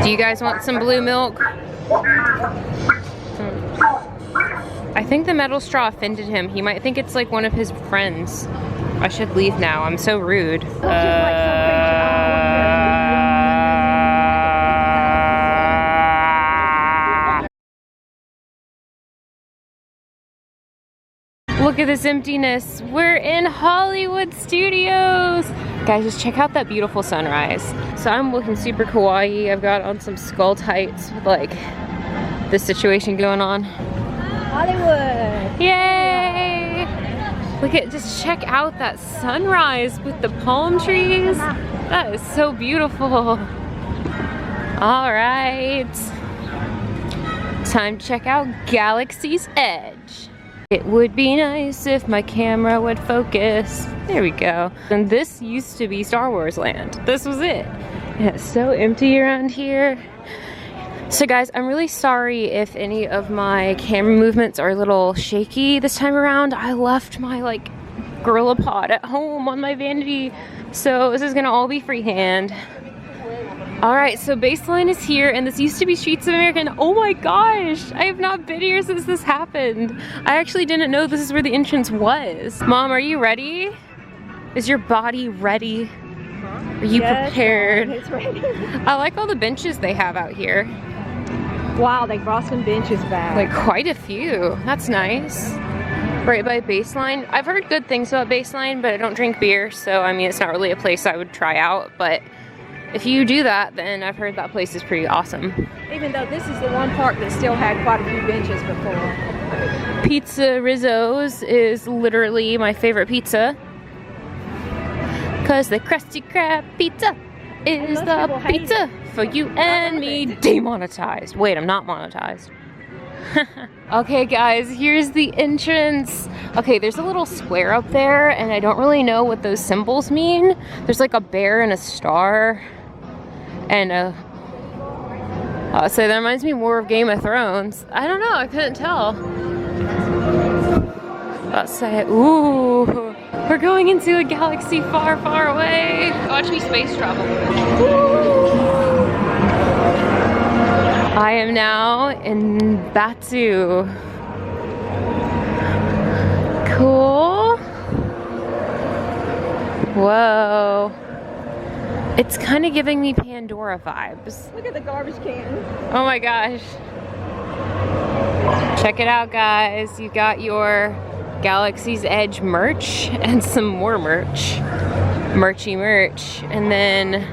Do you guys want some blue milk? I think the metal straw offended him. He might think it's like one of his friends. I should leave now. I'm so rude. Look at this emptiness. We're in Hollywood Studios. Guys, just check out that beautiful sunrise. So I'm looking super kawaii. I've got on some skull tights with like this situation going on. Hollywood. Yay! Look at, just check out that sunrise with the palm trees. That is so beautiful. All right. Time to check out Galaxy's Edge. It would be nice if my camera would focus. There we go. And this used to be Star Wars land. This was it. And it's so empty around here. So guys, I'm really sorry if any of my camera movements are a little shaky this time around. I left my like Gorilla Pod at home on my vanity. So this is gonna all be freehand. All right, so baseline is here, and this used to be Streets of America, and oh my gosh, I have not been here since this happened. I actually didn't know this is where the entrance was. Mom, are you ready? Is your body ready? Are you prepared? It's ready. I like all the benches they have out here. Wow, they brought some benches back. Like quite a few. That's nice. Right by Baseline. I've heard good things about Baseline, but I don't drink beer, so I mean, it's not really a place I would try out, but if you do that, then I've heard that place is pretty awesome. Even though this is the one park that still had quite a few benches before. Pizza Rizzo's is literally my favorite pizza. Cause the Krusty Krab pizza is the pizza for you and me. Demonetized. Wait, I'm not monetized. Okay guys, here's the entrance. Okay, there's a little square up there and I don't really know what those symbols mean. There's like a bear and a star and a... so that reminds me more of Game of Thrones. I don't know, I couldn't tell. Let's say, ooh, we're going into a galaxy far, far away. Watch me space travel. Ooh. I am now in Batu. Cool. Whoa. It's kind of giving me Pandora vibes. Look at the garbage can. Oh my gosh. Check it out, guys. You got your Galaxy's Edge merch and some more merch. Merchy merch. And then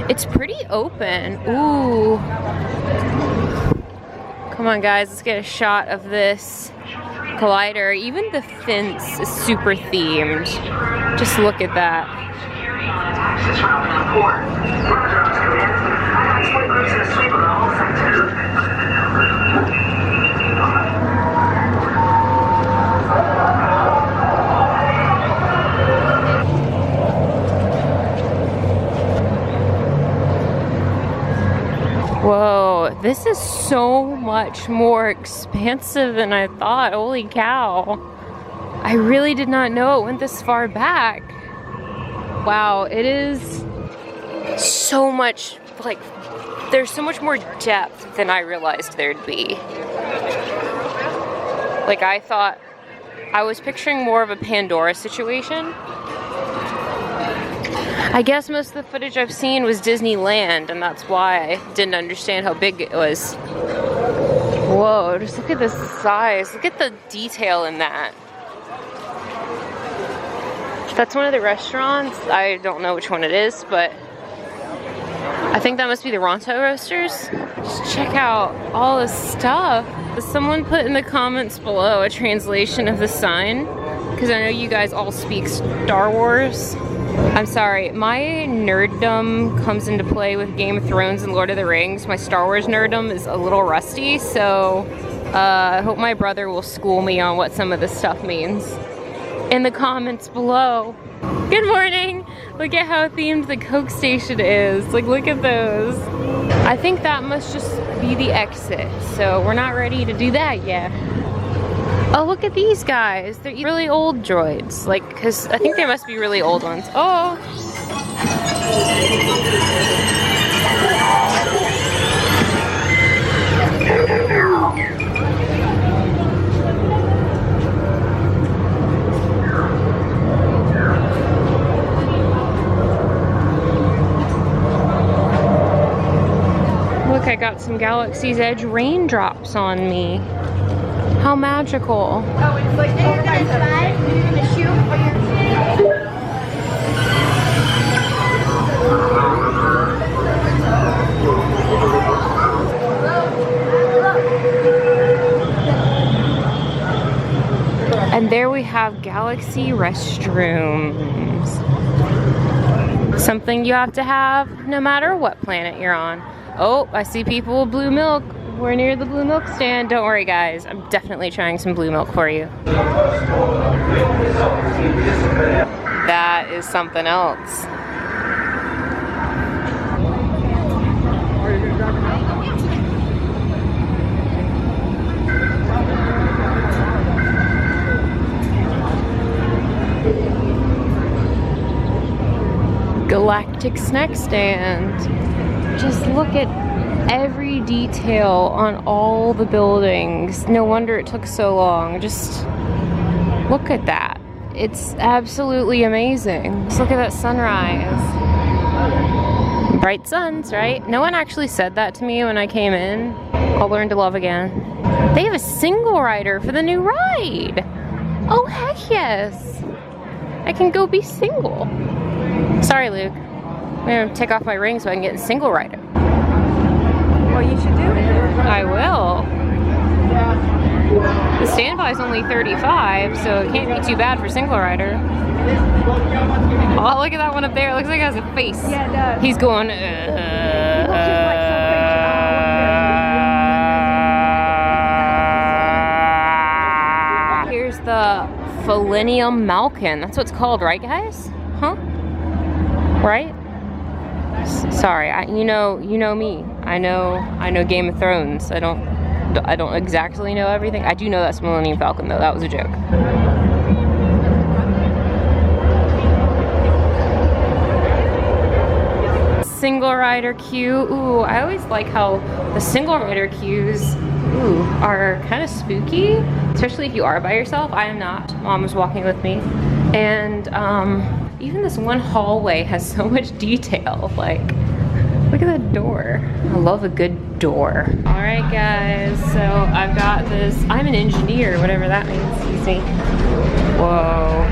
it's pretty open. Ooh. Come on guys, let's get a shot of this collider. Even the fence is super themed. Just look at that. Whoa, this is so much more expansive than I thought. Holy cow. I really did not know it went this far back. Wow, it is so much, like, there's so much more depth than I realized there'd be. Like, I was picturing more of a Pandora situation. I guess most of the footage I've seen was Disneyland, and that's why I didn't understand how big it was. Whoa, just look at the size. Look at the detail in that. That's one of the restaurants. I don't know which one it is, but I think that must be the Ronto Roasters. Just check out all this stuff. Someone put in the comments below a translation of the sign, because I know you guys all speak Star Wars. I'm sorry, my nerddom comes into play with Game of Thrones and Lord of the Rings. My Star Wars nerddom is a little rusty, so I hope my brother will school me on what some of this stuff means in the comments below. Good morning! Look at how themed the Coke station is. Like, look at those. I think that must just be the exit, so we're not ready to do that yet. Oh, look at these guys. They're really old droids. Like, because I think they must be really old ones. Oh! I got some Galaxy's Edge raindrops on me. How magical. Oh, it's like You're gonna drive, you're gonna shoot, or you're And there we have Galaxy restrooms. Something you have to have no matter what planet you're on. Oh, I see people with blue milk. We're near the blue milk stand. Don't worry, guys. I'm definitely trying some blue milk for you. That is something else. Galactic snack stand. Just look at every detail on all the buildings. No wonder it took so long. Just look at that. It's absolutely amazing. Just look at that sunrise. Bright suns, right? No one actually said that to me when I came in. I'll learn to love again. They have a single rider for the new ride. Oh, heck yes. I can go be single. Sorry, Luke. I'm gonna take off my ring so I can get in single rider. Well, you should do it. I will. The standby is only 35, so it can't be too bad for single rider. Oh, look at that one up there. It looks like it has a face. Yeah, it does. He's going, Here's the Millennium Malkin. That's what it's called, right, guys? Huh? Right? Sorry, you know me. I know Game of Thrones. I don't exactly know everything. I do know that's Millennium Falcon though. That was a joke. Single rider queue. Ooh, I always like how the single rider queues are kind of spooky, especially if you are by yourself. I am not. Mom was walking with me, and even this one hallway has so much detail. Like, look at that door. I love a good door. All right, guys, so I've got this. I'm an engineer, whatever that means. Excuse me. Whoa.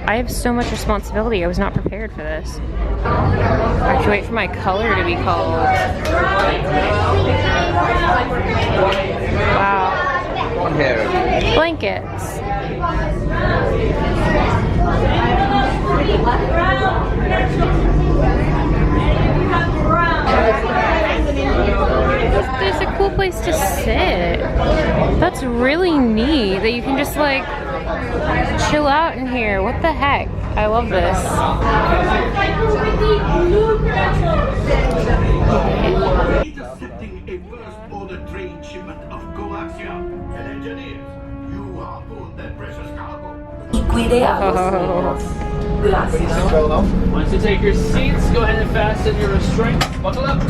I have so much responsibility. I was not prepared for this. I have to wait for my color to be called. Wow. Blankets. There's a cool place to sit. That's really neat that you can just like chill out in here. What the heck? I love this. Intercepting a first-order train shipment of coaxium. And engineers, you harpooned that precious cargo. Once you take your seats, go ahead and fasten your restraints. Buckle up.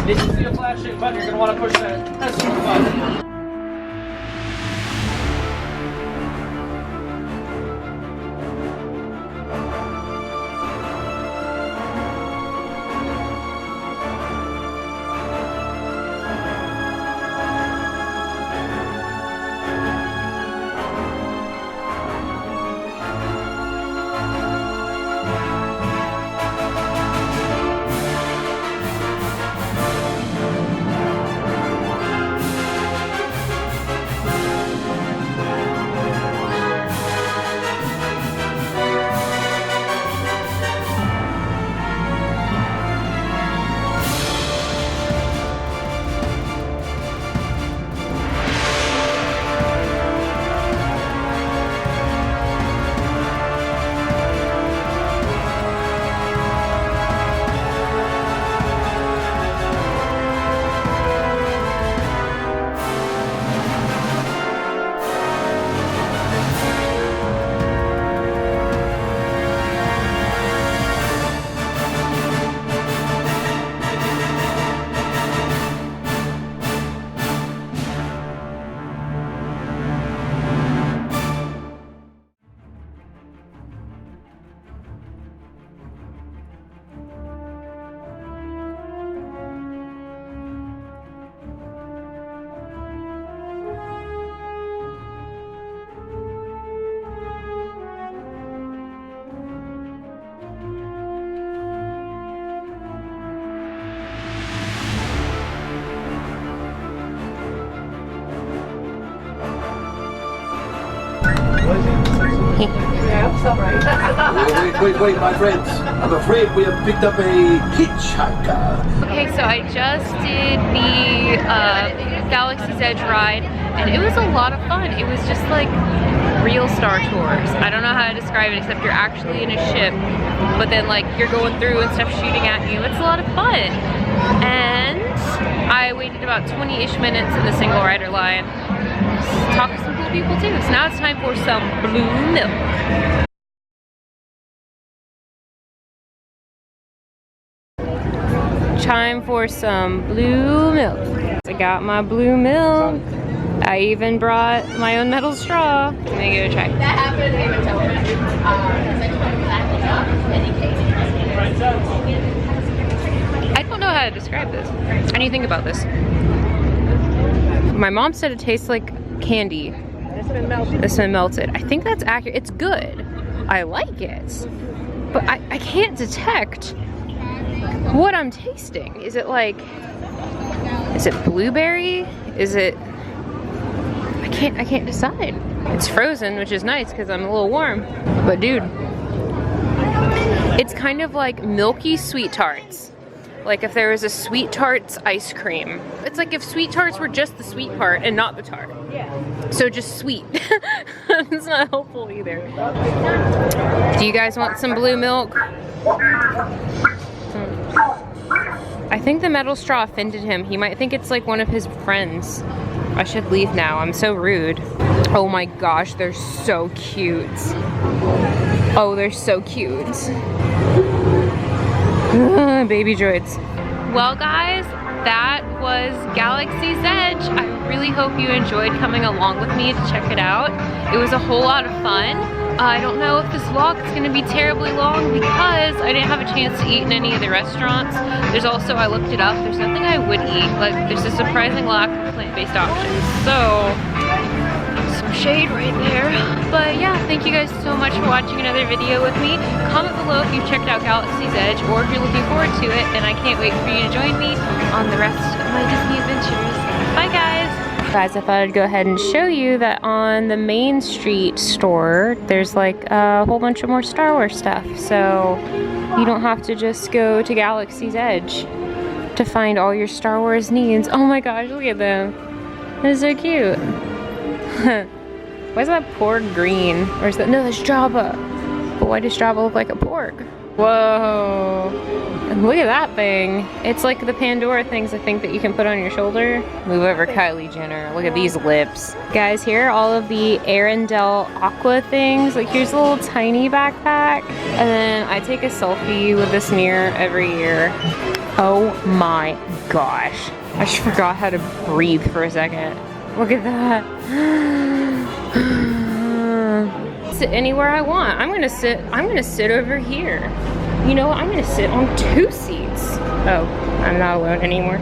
If you see a flashing button, you're going to want to push that rescue button. Yeah, so right. Wait, my friends. I'm afraid we have picked up a hitchhiker. Okay, so I just did the Galaxy's Edge ride, and it was a lot of fun. It was just like real Star Tours. I don't know how to describe it except you're actually in a ship, but then like you're going through and stuff shooting at you. It's a lot of fun. And I waited about 20-ish minutes in the single rider line. Talked to some cool people too. So now it's time for some blue milk. Time for some blue milk. I got my blue milk. I even brought my own metal straw. Let me give it a try. That happened, they would tell me. I don't know how to describe this. How do you think about this? My mom said it tastes like candy. It's been melted. It's been melted. I think that's accurate. It's good. I like it. But I can't detect what I'm tasting. Is it like, is it blueberry? Is it, I can't decide. It's frozen, which is nice because I'm a little warm. But dude, it's kind of like milky sweet tarts. Like if there was a sweet tarts ice cream. It's like if sweet tarts were just the sweet part and not the tart. Yeah. So just sweet. It's not helpful either. Do you guys want some blue milk? I think the metal straw offended him. He might think it's like one of his friends. I should leave now. I'm so rude. Oh my gosh, they're so cute. Oh, they're so cute. Baby droids. Well guys, that was Galaxy's Edge. I really hope you enjoyed coming along with me to check it out. It was a whole lot of fun. I don't know if this vlog is going to be terribly long because I didn't have a chance to eat in any of the restaurants. There's also, I looked it up, there's nothing I would eat. Like, there's a surprising lack of plant-based options. So, some shade right there. But yeah, thank you guys so much for watching another video with me. Comment below if you've checked out Galaxy's Edge or if you're looking forward to it. And I can't wait for you to join me on the rest of my Disney adventures. Bye guys! Guys, I thought I'd go ahead and show you that on the Main Street store, there's like a whole bunch of more Star Wars stuff. So you don't have to just go to Galaxy's Edge to find all your Star Wars needs. Oh my gosh, look at them. They're so cute. Why is that porg green? Or is that, no, that's Jabba. But why does Jabba look like a porg? Whoa. And look at that thing. It's like the Pandora things, I think, that you can put on your shoulder. Move over Kylie Jenner. Look at these lips. Guys, here are all of the Arendelle Aqua things. Like, here's a little tiny backpack. And then I take a selfie with this mirror every year. Oh my gosh. I just forgot how to breathe for a second. Look at that. Sit anywhere I want. I'm gonna sit over here. You know what? I'm gonna sit on 2 seats. Oh, I'm not alone anymore.